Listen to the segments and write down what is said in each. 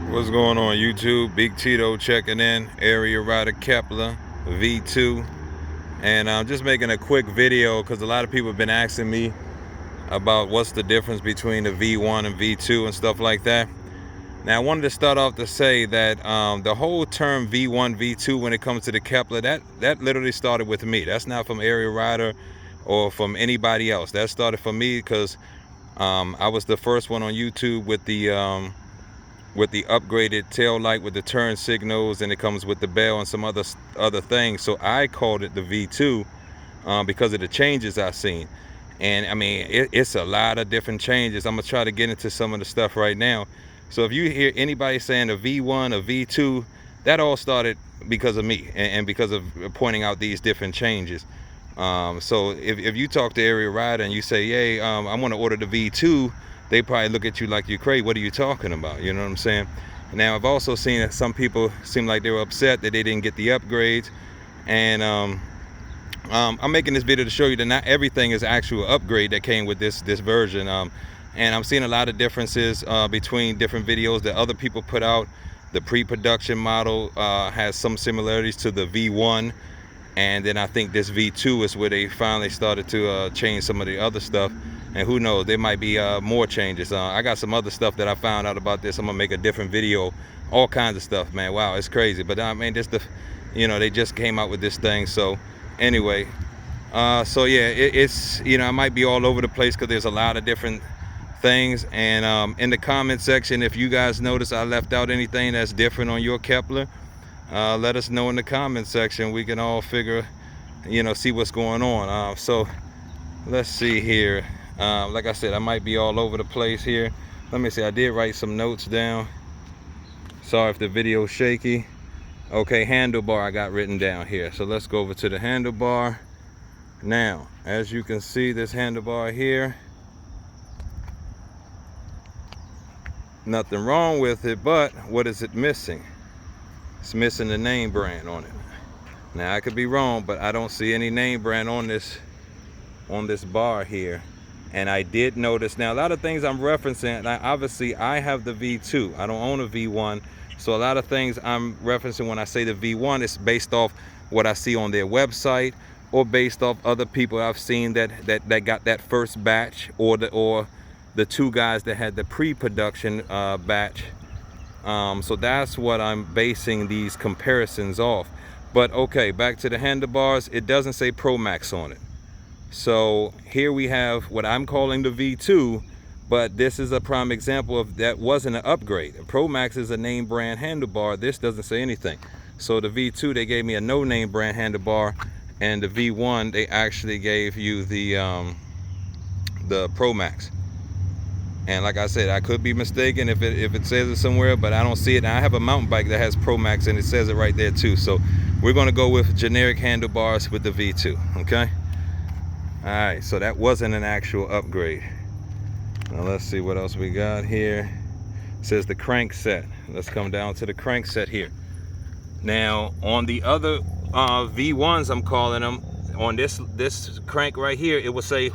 What's going on YouTube? Big Tito checking in. Ariel rider Kepler V2, and I'm just making a quick video because a lot of people have been asking me about what's the difference between the V1 and V2 and stuff like that. Now I wanted to start off to say that the whole term V1 V2 when it comes to the Kepler, that literally started with me. That's not from Ariel rider or from anybody else. That started from me because I was the first one on YouTube with the upgraded tail light with the turn signals, and it comes with the bell and some other things. So I called it the V2 because of the changes I've seen. And I mean, it's a lot of different changes. I'm gonna try to get into some of the stuff right now. So if you hear anybody saying a V1, a V2, that all started because of me and because of pointing out these different changes. So if you talk to Ariel rider and you say, hey, I want to order the V2, they probably look at you like you're crazy. What are you talking about? You know what I'm saying? Now I've also seen that some people seem like they were upset that they didn't get the upgrades, and I'm making this video to show you that not everything is actual upgrade that came with this version. And I'm seeing a lot of differences between different videos that other people put out. The pre-production model has some similarities to the V1, and then I think this V2 is where they finally started to change some of the other stuff. And who knows, there might be more changes. I got some other stuff that I found out about this. I'm gonna make a different video, all kinds of stuff, man. Wow, it's crazy. But I mean, they just came out with this thing. So anyway, so yeah, it's I might be all over the place because there's a lot of different things. And in the comment section, if you guys notice I left out anything that's different on your Kepler, let us know in the comment section. We can all figure, see what's going on. So let's see here. Like I said, I might be all over the place here. Let me see, I did write some notes down. Sorry if the video's shaky. Okay, handlebar I got written down here. So let's go over to the handlebar. Now, as you can see, this handlebar here, nothing wrong with it, but what is it missing? It's missing the name brand on it. Now I could be wrong, but I don't see any name brand on this bar here. And I did notice, now a lot of things I'm referencing, obviously I have the V2, I don't own a V1, so a lot of things I'm referencing when I say the V1 is based off what I see on their website, or based off other people I've seen that got that first batch, or the two guys that had the pre-production batch. So that's what I'm basing these comparisons off. But okay, back to the handlebars, it doesn't say Pro Max on it. So here we have what I'm calling the V2, but this is a prime example of that wasn't an upgrade. Pro Max is a name brand handlebar. This doesn't say anything. So the V2, they gave me a no name brand handlebar, and the V1, they actually gave you the Pro Max. And like I said, I could be mistaken if it says it somewhere, but I don't see it. Now I have a mountain bike that has Pro Max, and it says it right there too. So we're gonna go with generic handlebars with the V2, okay? All right, so that wasn't an actual upgrade. Now let's see what else we got here. It says the Crankset. Let's come down to the Crankset here. Now on the other V1s, I'm calling them, on this crank right here, it will say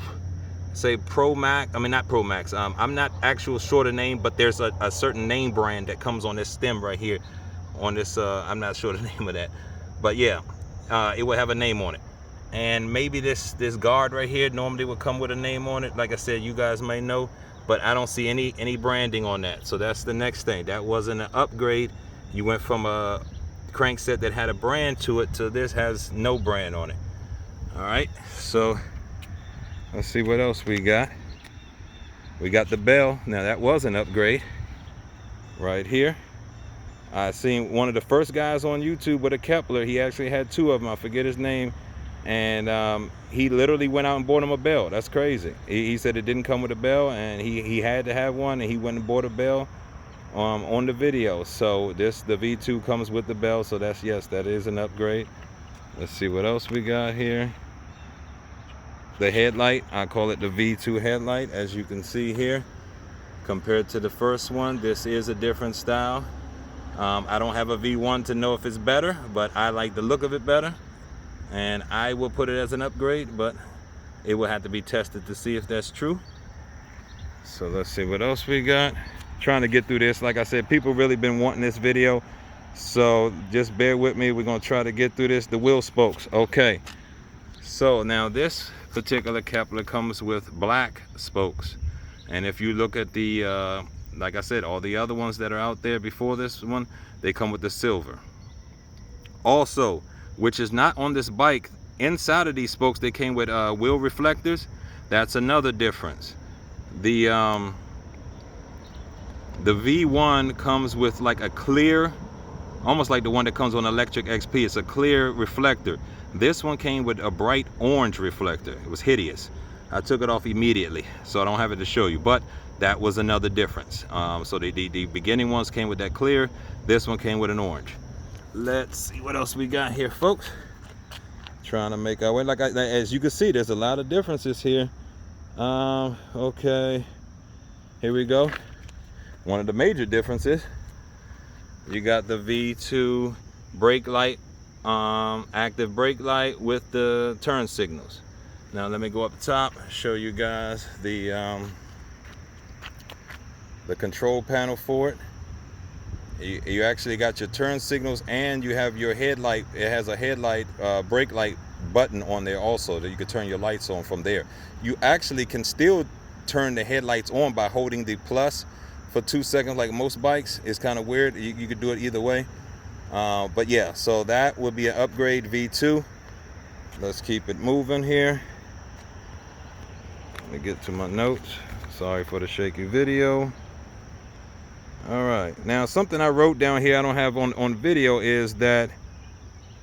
Pro Max. I mean, not Pro Max. I'm not actual sure the name, but there's a certain name brand that comes on this stem right here. On this, I'm not sure the name of that, but yeah, it will have a name on it. And maybe this guard right here normally would come with a name on it. Like I said, you guys may know, but I don't see any branding on that. So that's the next thing. That wasn't an upgrade. You went from a Crankset that had a brand to it to this has no brand on it. All right, so let's see what else we got. We got the bell. Now that was an upgrade right here. I seen one of the first guys on YouTube with a Kepler. He actually had two of them. I forget his name. And he literally went out and bought him a bell. That's crazy. He said it didn't come with a bell, and he had to have one, and he went and bought a bell on the video. So the V2 comes with the bell, so yes, that is an upgrade. Let's see what else we got here. The headlight, I call it the V2 headlight. As you can see here, compared to the first one, this is a different style. I don't have a V1 to know if it's better, but I like the look of it better, and I will put it as an upgrade, but it will have to be tested to see if that's true. So let's see what else we got. trying to get through this. Like I said, people really been wanting this video, so just bear with me. We're gonna try to get through this. The wheel spokes. Okay, so now this particular Kepler comes with black spokes, and if you look at the like I said, all the other ones that are out there before this one, they come with the silver. Also, which is not on this bike, inside of these spokes they came with wheel reflectors. That's another difference. The V1 comes with like a clear, almost like the one that comes on electric XP. It's a clear reflector. This one came with a bright orange reflector. It was hideous. I took it off immediately, so I don't have it to show you, but that was another difference. So the beginning ones came with that clear. This one came with an orange. Let's see what else we got here, folks. Trying to make our way. As you can see, there's a lot of differences here. Okay, here we go. One of the major differences, you got the V2 brake light, active brake light with the turn signals. Now let me go up the top, show you guys the control panel for it. You actually got your turn signals, and you have your headlight. It has a headlight brake light button on there also, that you can turn your lights on from there. You actually can still turn the headlights on by holding the plus for 2 seconds like most bikes. It's kind of weird. You could do it either way. But yeah, so that would be an upgrade V2. Let's keep it moving here. Let me get to my notes. Sorry for the shaky video. All right, now something I wrote down here I don't have on video is that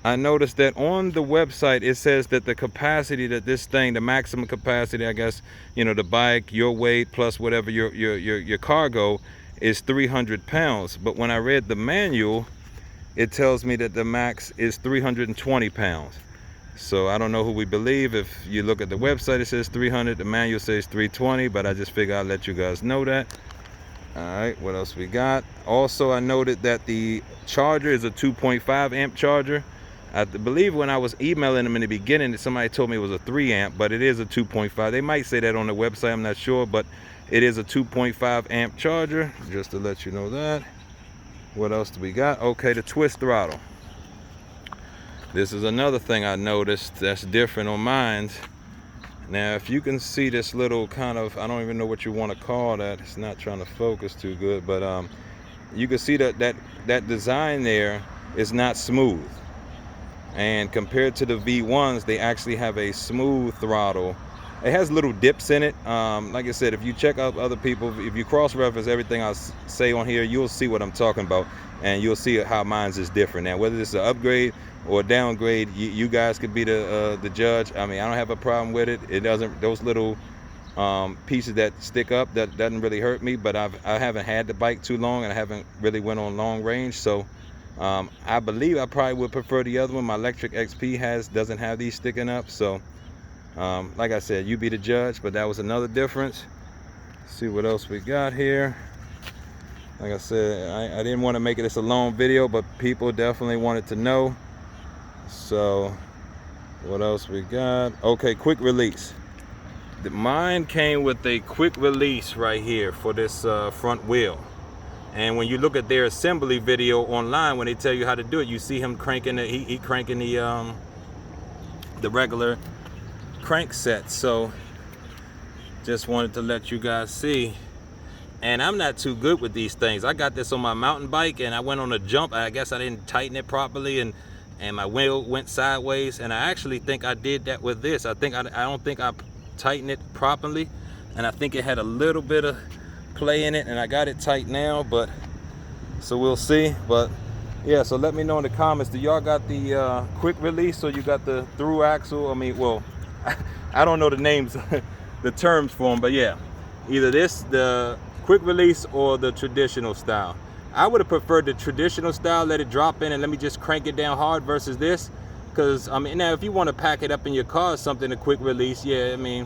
I noticed that on the website it says that the capacity that this thing, the maximum capacity, I guess, you know, the bike, your weight plus whatever your cargo, is 300 pounds. But when I read the manual, it tells me that the max is 320 pounds. So I don't know who we believe. If you look at the website, it says 300, the manual says 320, but I just figure I'll let you guys know that. All right, what else we got? Also, I noted that the charger is a 2.5 amp charger. I believe when I was emailing them in the beginning, somebody told me it was a 3 amp, but it is a 2.5. They might say that on the website, I'm not sure, but it is a 2.5 amp charger, just to let you know that. What else do we got? Okay, the twist throttle. This is another thing I noticed that's different on mine. Now, if you can see this little kind of, I don't even know what you want to call that. It's not trying to focus too good, but you can see that design there is not smooth. And compared to the V1s, they actually have a smooth throttle. It has little dips in it. Like I said, if you check out other people, if you cross-reference everything I say on here, you'll see what I'm talking about, and you'll see how mine's is different. Now, whether this is an upgrade or a downgrade, you guys could be the judge. I mean, I don't have a problem with it. It doesn't, those little pieces that stick up, that doesn't really hurt me, but I haven't had the bike too long, and I haven't really went on long range, so I believe I probably would prefer the other one. My electric XP doesn't have these sticking up, so like I said, you be the judge. But that was another difference. Let's see what else we got here. Like I said, I didn't want to make this a long video, but people definitely wanted to know. So what else we got? Okay, quick release. Mine came with a quick release right here for this front wheel. And when you look at their assembly video online, when they tell you how to do it, you see him cranking he cranking the regular crankset. So just wanted to let you guys see. And I'm not too good with these things. I got this on my mountain bike, and I went on a jump. I guess I didn't tighten it properly, and my wheel went sideways. And I actually think I did that with this. I don't think I tightened it properly, and I think it had a little bit of play in it, and I got it tight now, but so we'll see. But yeah, so let me know in the comments, do y'all got the quick release, or you got the through axle? I mean, well, I don't know the names the terms for them, but yeah, either this, the quick release, or the traditional style. I would have preferred the traditional style, let it drop in and let me just crank it down hard, versus this, because I mean, now if you want to pack it up in your car or something, a quick release, yeah, I mean,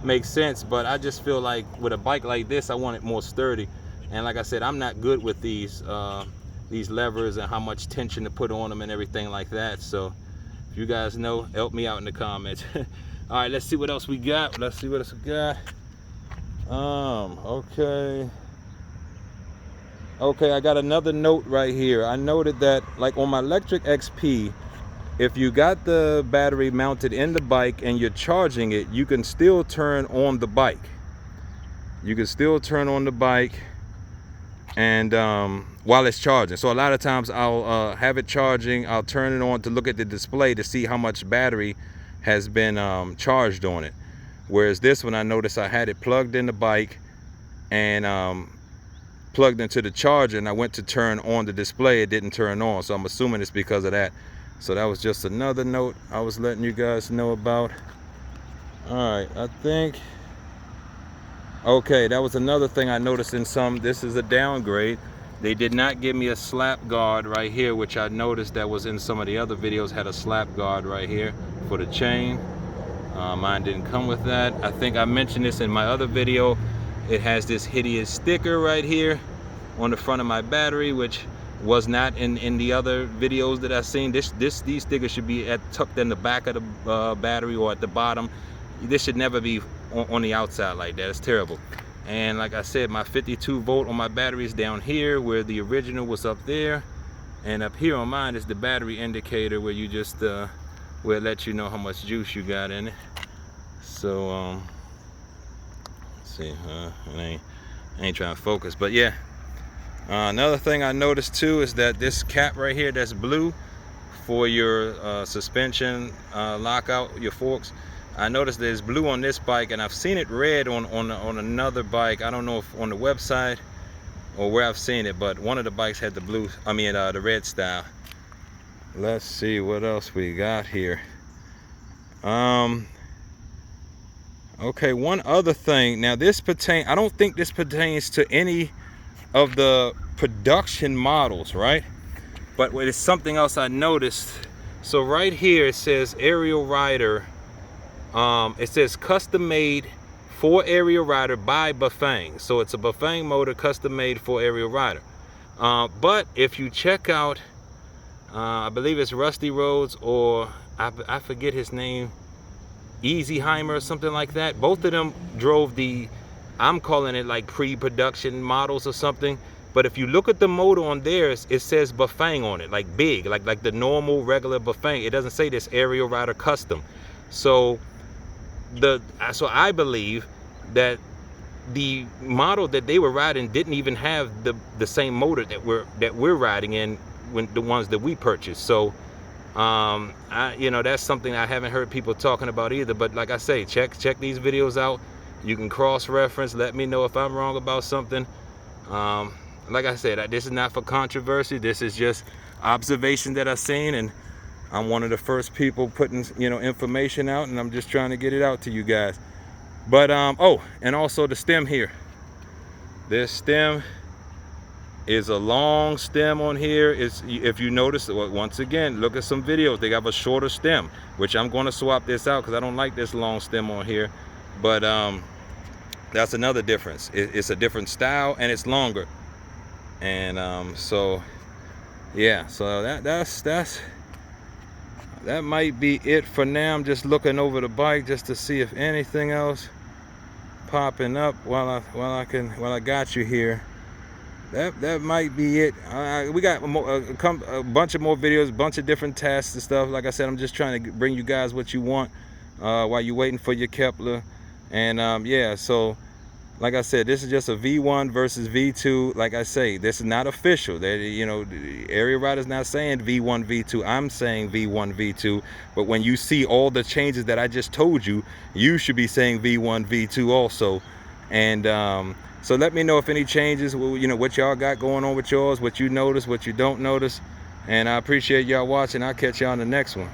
makes sense. But I just feel like with a bike like this, I want it more sturdy. And like I said, I'm not good with these levers and how much tension to put on them and everything like that. So if you guys know, help me out in the comments. All right, let's see what else we got. Okay, Okay, I got another note right here. I noted that, like on my electric XP, if you got the battery mounted in the bike and you're charging it, you can still turn on the bike. You can still turn on the bike and while it's charging. So a lot of times I'll have it charging, I'll turn it on to look at the display to see how much battery has been charged on it. Whereas this one, I noticed I had it plugged in the bike and plugged into the charger, and I went to turn on the display, it didn't turn on. So I'm assuming it's because of that. So that was just another note I was letting you guys know about. All right, I think, okay, that was another thing I noticed in some. This is a downgrade. They did not give me a slap guard right here, which I noticed that was in some of the other videos, had a slap guard right here for the chain. Mine didn't come with that. I think I mentioned this in my other video. It has this hideous sticker right here on the front of my battery, which was not in the other videos that I've seen. These stickers should be tucked in the back of the battery or at the bottom. This should never be on the outside like that. It's terrible. And like I said, my 52 volt on my battery is down here, where the original was up there, and up here on mine is the battery indicator, where you just where it lets you know how much juice you got in it. So let's see, I ain't trying to focus, but yeah. Another thing I noticed too is that this cap right here that's blue for your suspension lockout, your forks. I noticed there's blue on this bike, and I've seen it red on another bike. I don't know if on the website or where I've seen it, but one of the bikes had the blue, the red style. Let's see what else we got here. Okay, one other thing. Now this I don't think this pertains to any of the production models, right? But it's something else I noticed. So right here it says Ariel Rider. It says custom made for Ariel Rider by Bafang. So it's a Bafang motor custom made for Ariel Rider. But if you check out, I believe it's Rusty Rhodes, or I forget his name, Easyheimer or something like that. Both of them drove the, I'm calling it like pre-production models or something. But if you look at the motor on theirs, it says Bafang on it, like big, like the normal regular Bafang. It doesn't say this Ariel Rider custom. So I believe that the model that they were riding didn't even have the same motor that we're riding in, when the ones that we purchased. So that's something I haven't heard people talking about either. But like I say, check these videos out. You can cross-reference. Let me know if I'm wrong about something. Like I said, this is not for controversy. This is just observation that I've seen, and I'm one of the first people putting information out, and I'm just trying to get it out to you guys. But oh, and also the stem here. This stem is a long stem on here. If you notice, once again, look at some videos, they have a shorter stem, which I'm going to swap this out because I don't like this long stem on here. But that's another difference. It's a different style and it's longer. And so yeah, so that might be it for now. I'm just looking over the bike just to see if anything else popping up while I got you here. That might be it. We got a bunch of more videos, a bunch of different tests and stuff. Like I said, I'm just trying to bring you guys what you want while you're waiting for your Kepler. And yeah, so like I said, this is just a V1 versus V2. Like I say, this is not official. Ariel Rider's not saying V1, V2. I'm saying V1, V2. But when you see all the changes that I just told you, you should be saying V1, V2 also. And so let me know if any changes, what y'all got going on with yours, what you notice, what you don't notice. And I appreciate y'all watching. I'll catch y'all on the next one.